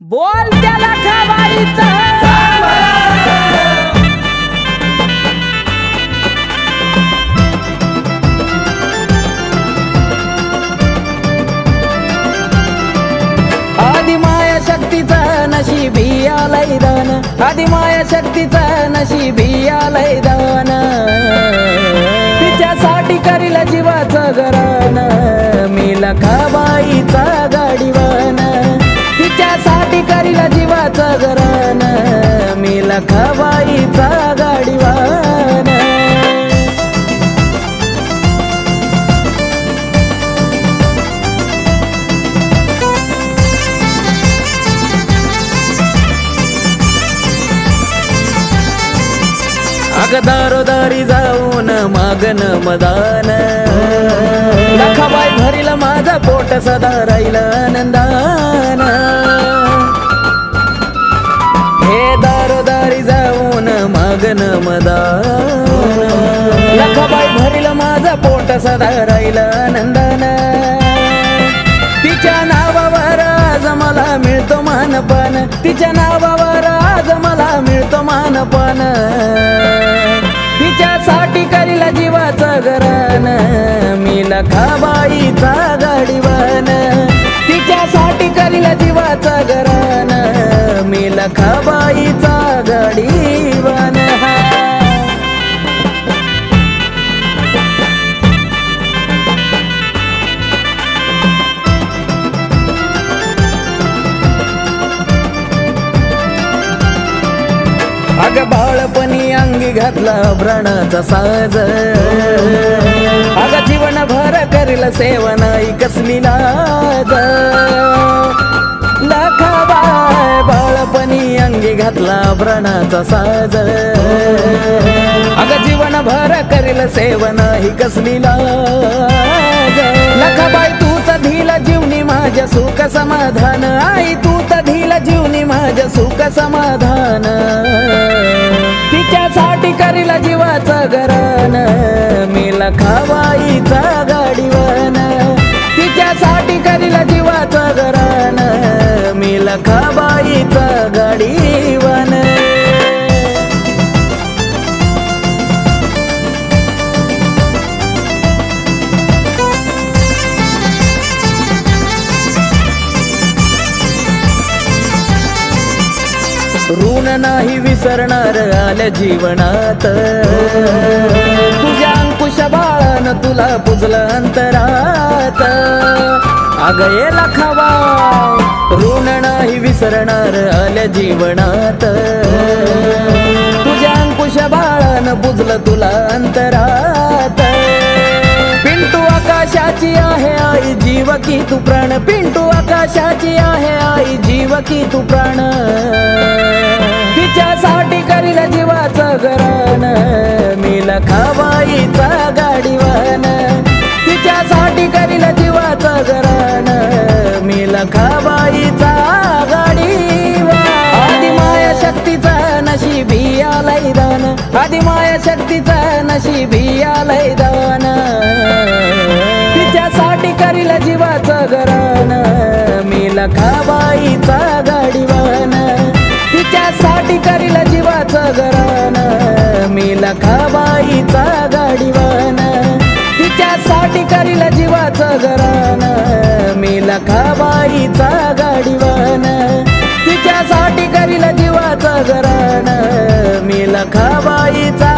बोल त्याला खवाईचा आदि माया शक्तीचा नशीबी आलंय दान, आदि माया शक्तीचा नशीबी आलंय दान, तिच्यासाठी करील जीवाचं गरान, मी लखाबाईचा गाडीवान, तिच्यासाठी करील जीवाचं गरान, मी लखाबाईचा गाडीवान. अग दारोदारी जाऊन मागन मदान, लखाबाई भरील माझा पोट सदा राहील आनंदान. हे दारोदारी जाऊन मागन मदान, लखाबाई भरील माझा पोट सदा राहील आनंदान. तिच्या नावावर आज मला मिळतो मानपान, तिच्या नावावर आज मला मिळतो मानपान, तिच्यासाठी करील जीवाचं गरान, मी लखाबाईचा गाडीवान, तिच्यासाठी करील जीवाचं गरान, मी लखाबाईचा गाडीवान. अग बाळपणी अंगी घातला प्राणाचा साज, अग जीवनभर करील सेवनाई कसली लाज. लखाबाई बाळपणी अंगी घातला प्राणाचा साज, अग जीवनभर करील सेवनाई कसली लाज. लखाबाई तूच धील जीवनी माझ्या सुख समाधान, आई तूच धील जीवनी माझ्या सुख समाधान, तिच्यासाठी करील जीवाचं गरान, मी लखाबाईचा गाडीवान, तिच्यासाठी करील जीवाचं गरान, मी लखाबाईचा गाडीवान. ऋण नाही विसरणार आल्या जीवनात, तुझ्या अंकुश बाळान तुला पुजलं अंतरात. अग ये लखाबाई ऋण नाही विसरणार आल्या जीवनात, तुझ्या अंकुश बाळान पुजलं तुला अंतरात. पिंटू आकाशाची आहे आई जीव की तू प्राण, पिंटू आकाशाची आहे आई जीव की तू प्राण, तिच्यासाठी करील जीवाचं गरान, मी लखाबाईचा गाडीवान, तिच्यासाठी करील जीवाचं गरान, मी लखाबाईचा गाडीवान. आदि माया शक्तीचा नशीबी आलंय दान, आदि माया शक्तीचा नशीबी आलंय दान, तिच्यासाठी करील जीवाचं गरान, मी लखाबाईचा गाडीवान, तिच्यासाठी करील जीवाचं गरान, मी लखाबाईचा गाडीवान, तिच्यासाठी करील जीवाचं गरान, मी लखाबाईचा गाडीवान, तिच्यासाठी करील जीवाचं गरान, मी लखाबाईचा